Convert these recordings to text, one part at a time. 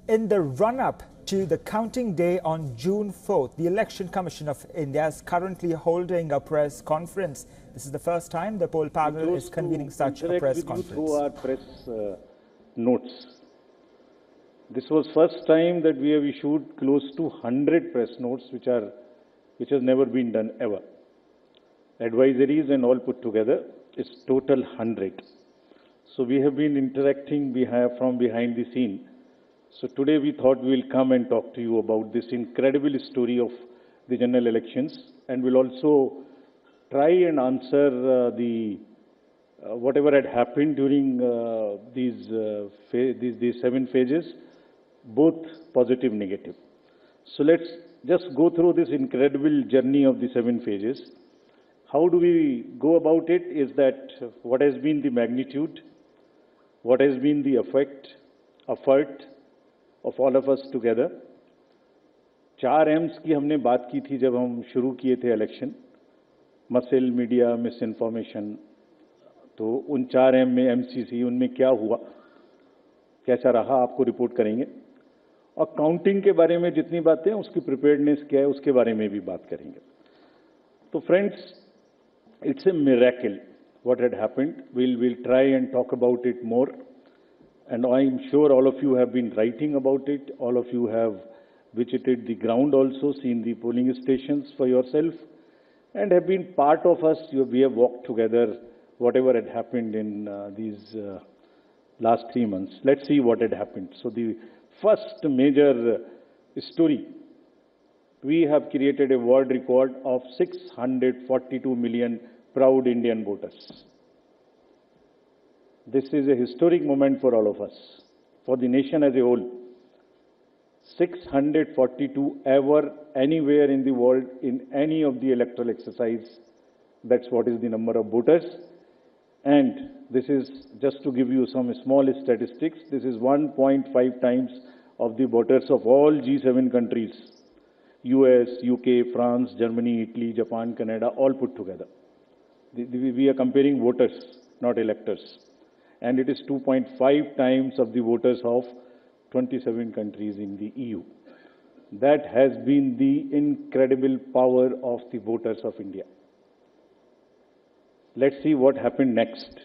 In the run-up to the counting day on June 4th, the Election Commission of India is currently holding a press conference. This is the first time the poll panel is convening such a press conference. Through our press notes. This was first time that we have issued close to 100 press notes, which has never been done ever. Advisories and all put together, it's total 100. So we have been interacting from behind the scene. So today we thought we will come and talk to you about this incredible story of the general elections, and we'll also try and answer whatever had happened during these 7 phases, both positive, negative. So let's just go through this incredible journey of the 7 phases. How do we go about it is that what has been the magnitude, what has been the effort of all of us together. 4 M's की हमने बात की थी जब हम शुरू किए थे election, muscle, media, miss information. तो उन 4 M में MCC, उनमें क्या हुआ, कैसा रहा, आपको रिपोर्ट करेंगे. और काउंटिंग के बारे में जितनी बातें हैं, उसकी प्रिपेयर्डनेस क्या है, उसके बारे में भी बात करेंगे. तो friends, it's a miracle what had happened. We'll try and talk about it more. And I'm sure all of you have been writing about it. All of you have visited the ground also, seen the polling stations for yourself, and have been part of us. We have walked together, whatever had happened in these last 3 months. Let's see what had happened. So the first major story, we have created a world record of 642 million proud Indian voters. This is a historic moment for all of us, for the nation as a whole. 642 ever, anywhere in the world, in any of the electoral exercise. That's what is the number of voters. And this is, just to give you some small statistics, this is 1.5 times of the voters of all G7 countries. US, UK, France, Germany, Italy, Japan, Canada, all put together. We are comparing voters, not electors. And it is 2.5 times of the voters of 27 countries in the EU. That has been the incredible power of the voters of India. Let's see what happened next.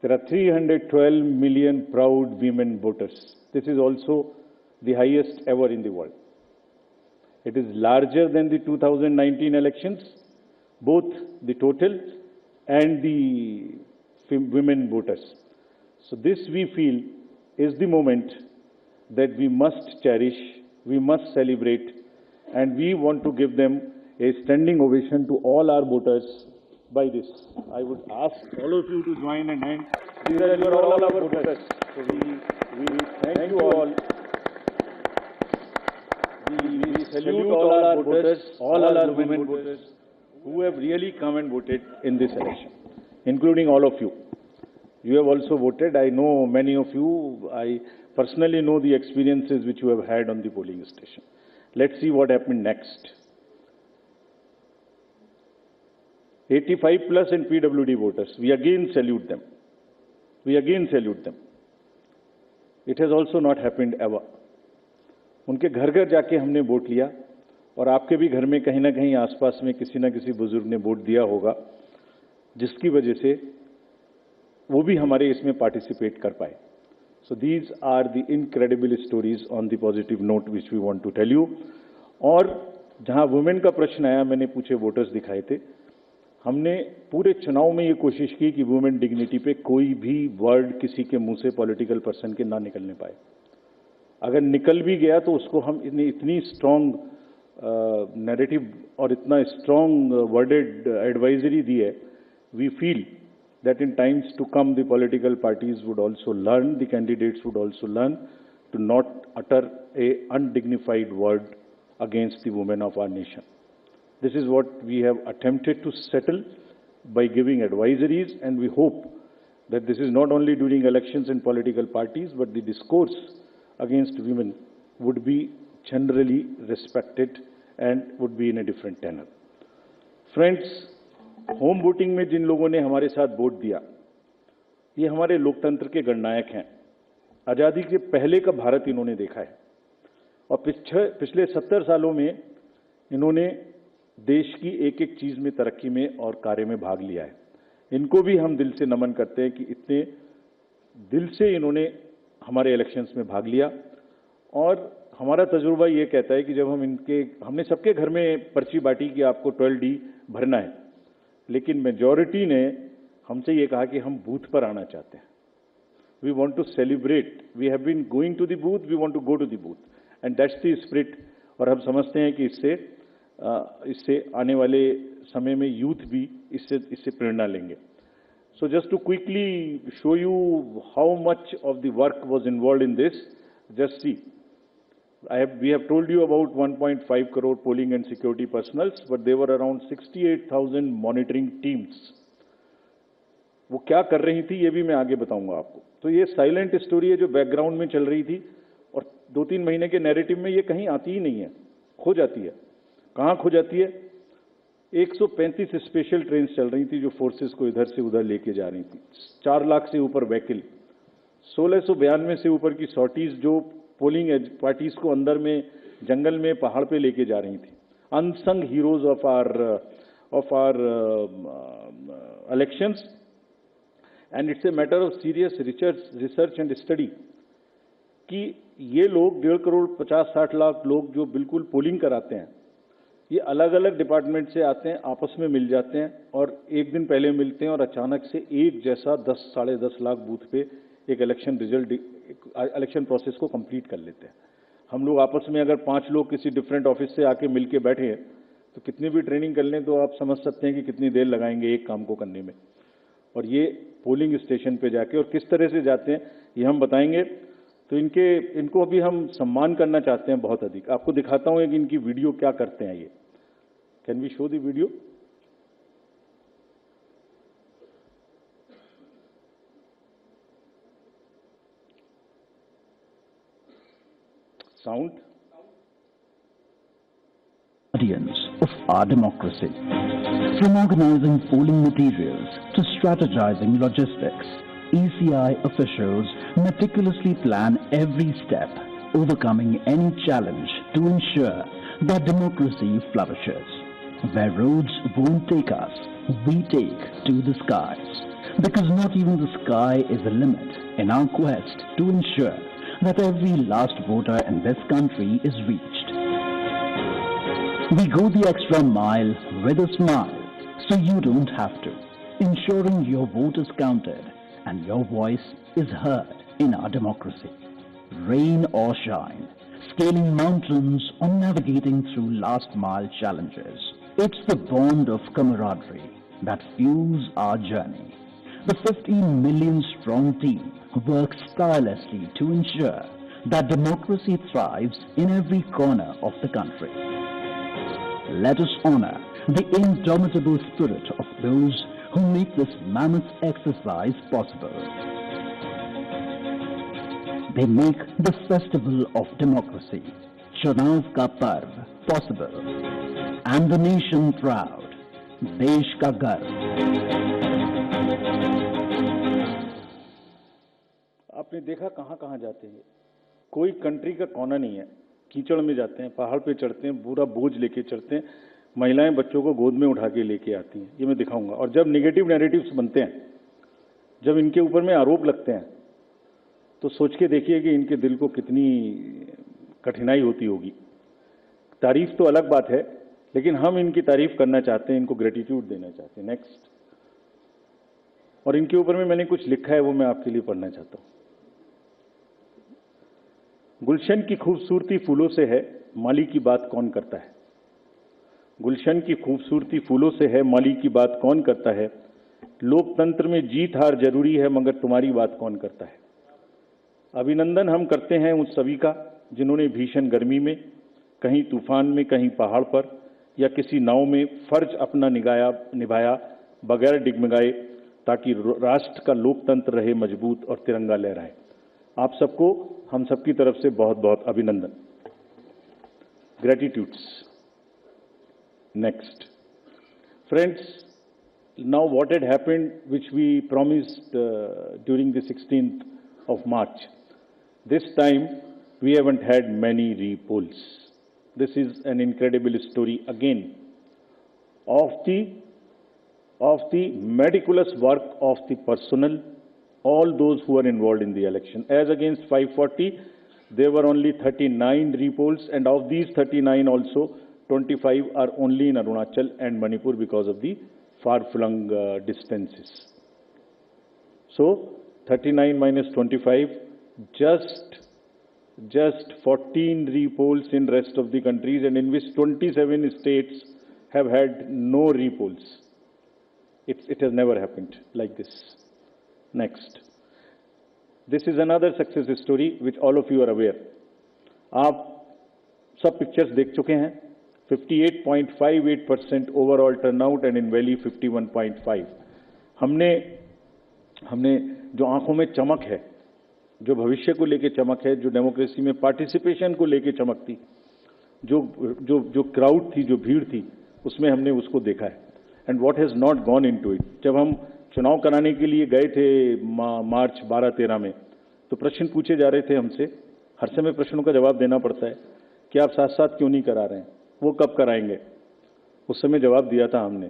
There are 312 million proud women voters. This is also the highest ever in the world. It is larger than the 2019 elections, both the total and the women voters. So this, we feel, is the moment that we must cherish, we must celebrate, and we want to give them a standing ovation to all our voters by this. I would ask all of you to join and hand. These are all our voters. So we thank you all. We salute all our voters, all our women voters, who have really come and voted in this election, including all of you. You have also voted. I know many of you. I personally know the experiences which you have had on the polling station. Let's see what happened next. 85 plus and PWD voters. We again salute them. We again salute them. It has also not happened ever. उनके घर घर जाके हमने vote लिया, और आपके भी घर में कहीं ना कहीं आसपास में किसी ना किसी बुजुर्ग ने वोट दिया होगा, जिसकी वजह से वो भी हमारे इसमें पार्टिसिपेट कर पाए. So these are the incredible stories on the positive note which we want to tell you. और जहां वुमेन का प्रश्न आया, मैंने पूछे वोटर्स दिखाए थे. हमने पूरे चुनाव में ये कोशिश की कि वुमेन डिग्निटी पे कोई भी वर्ड किसी के मुंह से पॉलिटिकल पर्सन के ना निकलने पाए. अगर निकल भी गया तो उसको हम इतनी स्ट्रॉन्ग नैरेटिव और इतना स्ट्रॉन्ग वर्डेड एडवाइजरी दी है. We feel that in times to come the political parties would also learn, the candidates would also learn to not utter a undignified word against the women of our nation. This is what we have attempted to settle by giving advisories, and we hope that this is not only during elections and political parties, but the discourse against women would be generally respected and would be in a different tenor. Friends, home voting में जिन लोगों ने हमारे साथ vote दिया, ये हमारे लोकतंत्र के गणनायक हैं. आज़ादी के पहले का भारत इन्होंने देखा है और पिछले 70 सालों में इन्होंने देश की एक एक चीज में, तरक्की में और कार्य में भाग लिया है। इनको भी हम दिल से नमन करते हैं कि इतने दिल से इन्होंने हमारे इलेक्शंस में भाग लिया। और हमारा तजुर्बा ये कहता है कि जब हमने सबके घर में पर्ची बांटी कि आपको 12D भरना है, लेकिन मेजॉरिटी ने हमसे ये कहा कि हम बूथ पर आना चाहते हैं। We want to celebrate, we have been going to the booth, we want to go to the booth and that's the spirit. और हम समझते हैं कि इससे आने वाले समय में यूथ भी इससे प्रेरणा लेंगे। So just to quickly show you how much of the work was involved in this, just see, we have told you about 1.5 crore polling and security personals, but there were around 68,000 monitoring teams. वो क्या कर रही थी ये भी मैं आगे बताऊंगा आपको। तो ये साइलेंट स्टोरी है जो बैकग्राउंड में चल रही थी और 2-3 महीने के नैरेटिव में ये कहीं आती ही नहीं है, खो जाती है। कहाँ खो जाती है? 135 स्पेशल ट्रेन चल रही थी जो फोर्सेस को इधर से उधर लेके जा रही थी। 4 लाख से ऊपर व्हीकल, 1692 से ऊपर की सॉर्टीज जो पोलिंग पार्टीज को अंदर में जंगल में पहाड़ पे लेके जा रही थी। Unsung heroes of our elections and it's a matter of serious research and study कि ये लोग 1.5 करोड़ 50-60 लाख लोग जो बिल्कुल पोलिंग कराते हैं, ये अलग अलग डिपार्टमेंट से आते हैं, आपस में मिल जाते हैं और एक दिन पहले मिलते हैं और अचानक से एक जैसा 10-10.5 लाख बूथ पे एक इलेक्शन प्रोसेस को कंप्लीट कर लेते हैं। हम लोग आपस में अगर 5 लोग किसी डिफरेंट ऑफिस से आके मिल के बैठे हैं तो कितनी भी ट्रेनिंग कर लें तो आप समझ सकते हैं कि कितनी देर लगाएंगे एक काम को करने में। और ये पोलिंग स्टेशन पे जाके और किस तरह से जाते हैं ये हम बताएंगे। तो इनको अभी हम सम्मान करना चाहते हैं बहुत अधिक। आपको दिखाता हूं कि इनकी वीडियो क्या करते हैं ये। Can we show the video? Sound. Guardians of our democracy. From organizing polling materials to strategizing logistics, ECI officials meticulously plan every step, overcoming any challenge to ensure that democracy flourishes. Where roads won't take us, we take to the skies. Because not even the sky is a limit in our quest to ensure that every last voter in this country is reached. We go the extra mile with a smile, so you don't have to, ensuring your vote is counted and your voice is heard in our democracy. Rain or shine, scaling mountains or navigating through last mile challenges, it's the bond of camaraderie that fuels our journey. The 15 million strong team works tirelessly to ensure that democracy thrives in every corner of the country. Let us honor the indomitable spirit of those who make this mammoth exercise possible. They make the festival of democracy, Chunav ka Parv, possible, and the nation proud, Desh ka Garv. आपने देखा कहां जाते हैं, कोई country का कोना नहीं है। कीचड़ में जाते हैं, पहाड़ पे चढ़ते हैं, पूरा बोझ लेके चढ़ते हैं, महिलाएं बच्चों को गोद में उठा के लेके आती हैं। ये मैं दिखाऊंगा। और जब नेगेटिव नैरेटिव्स बनते हैं, जब इनके ऊपर में आरोप लगते हैं, तो सोच के देखिए कि इनके दिल को कितनी कठिनाई होती होगी। तारीफ तो अलग बात है, लेकिन हम इनकी तारीफ करना चाहते हैं, इनको ग्रेटिट्यूड देना चाहते हैं। नेक्स्ट। और इनके ऊपर में मैंने कुछ लिखा है, वो मैं आपके लिए पढ़ना चाहता हूं। गुलशन की खूबसूरती फूलों से है, माली की बात कौन करता है। गुलशन की खूबसूरती फूलों से है, माली की बात कौन करता है। लोकतंत्र में जीत हार जरूरी है, मगर तुम्हारी बात कौन करता है। अभिनंदन हम करते हैं उन सभी का जिन्होंने भीषण गर्मी में, कहीं तूफान में, कहीं पहाड़ पर या किसी नाव में फर्ज अपना निभाया बगैर डिगमगाए, ताकि राष्ट्र का लोकतंत्र रहे मजबूत और तिरंगा लहराए। आप सबको हम सबकी तरफ से बहुत बहुत अभिनंदन। Gratitudes. Next. Friends, now what had happened which we promised during the 16th of March. This time, we haven't had many repolls. This is an incredible story again of the meticulous work of the personnel, all those who are involved in the election. As against 540, there were only 39 repolls, and of these 39 also, 25 are only in Arunachal and Manipur because of the far-flung distances. So, 39 minus 25, just 14 repolls in rest of the countries, and in which 27 states have had no repolls. It has never happened like this. Next. This is another success story which all of you are aware. आप सब pictures देख चुके हैं. 58.58% overall turnout and in Valley 51.5. हमने जो आंखों में चमक है, जो भविष्य को लेके चमक है, जो डेमोक्रेसी में पार्टिसिपेशन को लेके चमक थी, जो क्राउड थी, जो भीड़ थी, उसमें हमने उसको देखा है. And what has not gone into it. जब हम चुनाव कराने के लिए गए थे मार्च 12-13 में, तो प्रश्न पूछे जा रहे थे हमसे. हर समय प्रश्नों का जवाब देना पड़ता है कि आप साथ साथ क्यों नहीं करा रहे हैं, वो कब कराएंगे. उस समय जवाब दिया था हमने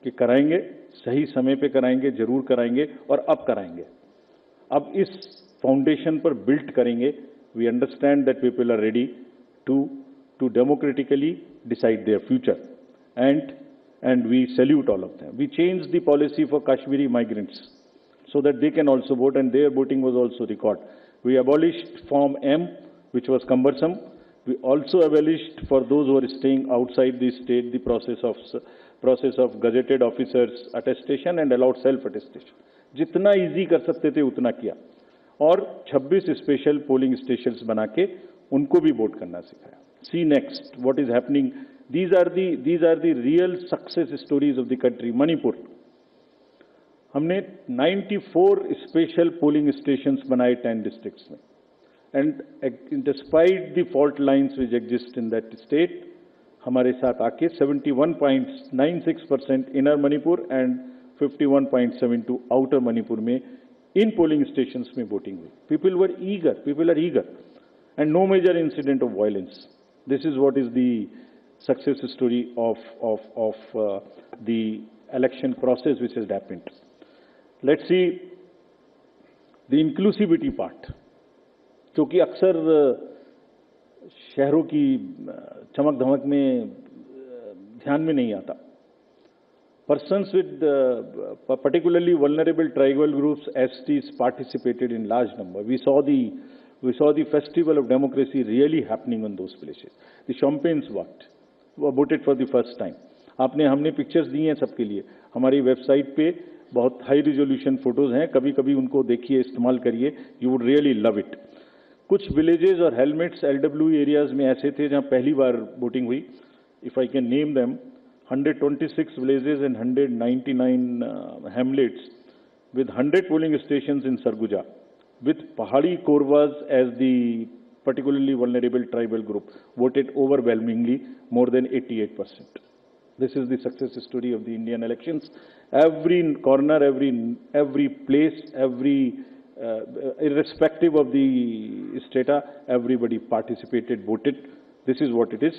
कि कराएंगे, सही समय पे कराएंगे, जरूर कराएंगे और अब कराएंगे. अब इस फाउंडेशन पर बिल्ड करेंगे. We understand that people are ready to democratically decide their future, and we salute all of them. We changed the policy for Kashmiri migrants so that they can also vote, and their voting was also recorded. We abolished Form M, which was cumbersome. We also abolished for those who are staying outside the state the process of gazetted officers attestation and allowed self-attestation. जितना easy कर सकते थे उतना किया, और 26 special polling stations बना के उनको भी वोट करना सिखाया. See next what is happening. These are the real success stories of the country. Manipur. हमने 94 special polling stations बनाए 10 districts में. And despite the fault lines which exist in that state, हमारे साथ आके 71.96% inner Manipur and 51.72 outer Manipur में in polling stations में voting हुई. People are eager, and no major incident of violence. This is what is the success story of the election process which has happened. Let's see the inclusivity part, क्योंकि अक्सर शहरों की चमक धमक में ध्यान में नहीं आता. Persons with particularly vulnerable tribal groups, STs, participated in large number. We saw the festival of democracy really happening in those places. The champagnes voted for the first time. हमने पिक्चर्स दी हैं सबके लिए. हमारी वेबसाइट पे बहुत high resolution photos हैं, कभी कभी उनको देखिए, इस्तेमाल करिए. You would really love it. कुछ विलेजेस और हेलमेट्स LW एरियाज में ऐसे थे जहां पहली बार वोटिंग हुई. If I can name them, 126 villages and 199 hamlets with 100 polling stations in Sarguja, with Pahadi Korwas as the particularly vulnerable tribal group, voted overwhelmingly, more than 88%. This is the success story of the Indian elections. Every corner, every place, irrespective of the strata, everybody participated, voted. This is what it is.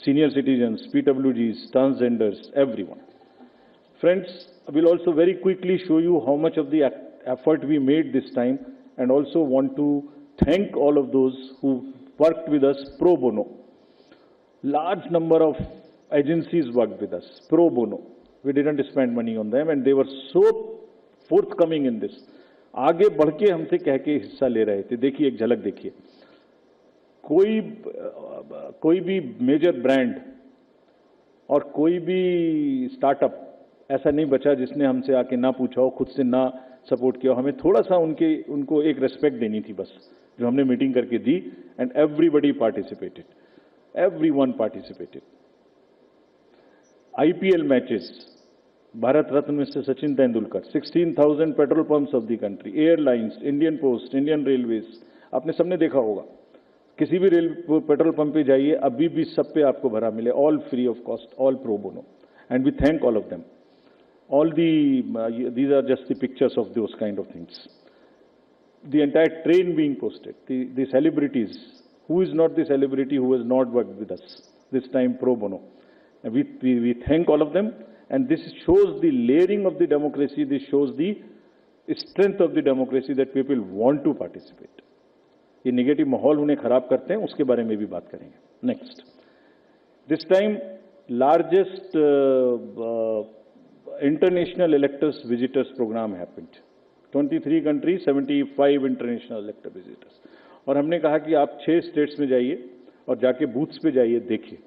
Senior citizens, PWGs, transgenders, everyone. Friends, I will also very quickly show you how much of the effort we made this time, and also want to thank all of those who worked with us pro bono. Large number of agencies worked with us pro bono. We didn't spend money on them, and they were so forthcoming in this. आगे बढ़ के हमसे कह के हिस्सा ले रहे थे. देखिए, एक झलक देखिए. कोई भी मेजर ब्रांड और कोई भी स्टार्टअप ऐसा नहीं बचा जिसने हमसे आके ना पूछा हो, खुद से ना सपोर्ट किया हो. हमें थोड़ा सा उनको एक रेस्पेक्ट देनी थी बस, जो हमने मीटिंग करके दी. And everybody participated, everyone participated. IPL matches, Bharat Ratna mister Sachin Tendulkar, 16,000 petrol pumps of the country, airlines, Indian post, Indian railways. आपने सबने देखा होगा, किसी भी पेट्रोल पंप पे जाइए, अभी भी सब पे आपको भरा मिले. All free of cost, all pro bono, and we thank all of them. All these are just the pictures of those kind of things. the entire train being posted, the celebrities. Who is not the celebrity who has not worked with us this time pro bono? And we thank all of them, and this shows the layering of the democracy. This shows the strength of the democracy that people want to participate. ये negative माहौल उन्हें खराब करते हैं, उसके बारे में भी बात करेंगे. Next, this time largest international electors visitors program happened. 23 countries, 75 international elector visitors. और हमने कहा कि आप 6 स्टेट्स में जाइए और जाके बूथ्स पे जाइए, देखिए.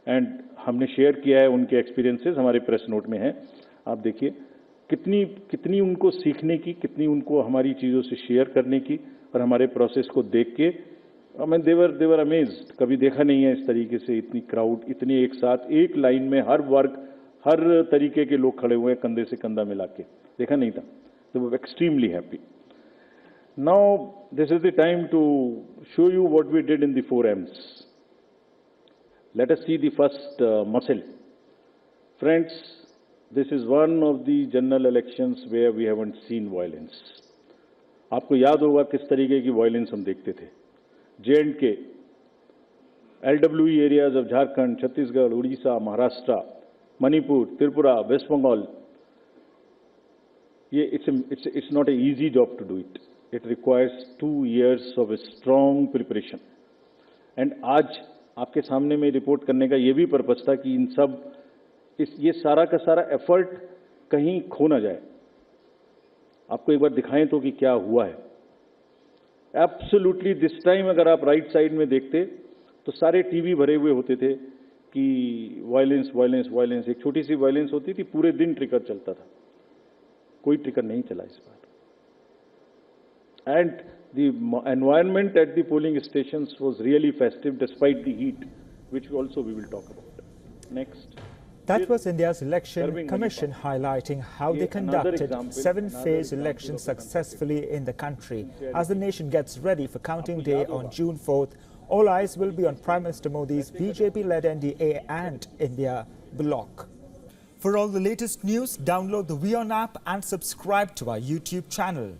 एंड हमने शेयर किया है उनके एक्सपीरियंसेस, हमारे प्रेस नोट में है, आप देखिए. कितनी उनको सीखने की, कितनी उनको हमारी चीज़ों से शेयर करने की, और हमारे प्रोसेस को देख के देवर अमेज्ड. कभी देखा नहीं है इस तरीके से इतनी क्राउड, इतनी एक साथ एक लाइन में हर वर्ग, हर तरीके के लोग खड़े हुए हैं, कंधे से कंधा मिला के. देखा नहीं था. They were extremely happy. Now, this is the time to show you what we did in the 4 M's. Let us see the first muscle. Friends, this is one of the general elections where we haven't seen violence. आपको याद होगा किस तरीके की violence हम देखते थे. J&K, LWE areas of Jharkhand, Chhattisgarh, Odisha, Maharashtra, Manipur, Tripura, West Bengal. It's not an easy job to do it. It requires 2 years of a strong preparation. And आज आपके सामने में रिपोर्ट करने का ये भी पर्पस था कि इन सब ये सारा का सारा एफर्ट कहीं खो ना जाए. आपको एक बार दिखाएं तो कि क्या हुआ है. एब्सोल्युटली दिस टाइम अगर आप राइट साइड में देखते तो सारे टीवी भरे हुए होते थे कि वायलेंस वायलेंस वायलेंस. एक छोटी सी वायलेंस होती थी, पूरे दिन ट्रिगर चलता था. कोई ट्रिगर नहीं चला इस बार. And the environment at the polling stations was really festive despite the heat, which also we will talk about. Next. That was India's Election Commission highlighting how they conducted 7-phase elections successfully in the country. As the nation gets ready for counting day on June 4th, all eyes will be on Prime Minister Modi's BJP-led NDA and India bloc. For all the latest news, download the WION app and subscribe to our YouTube channel.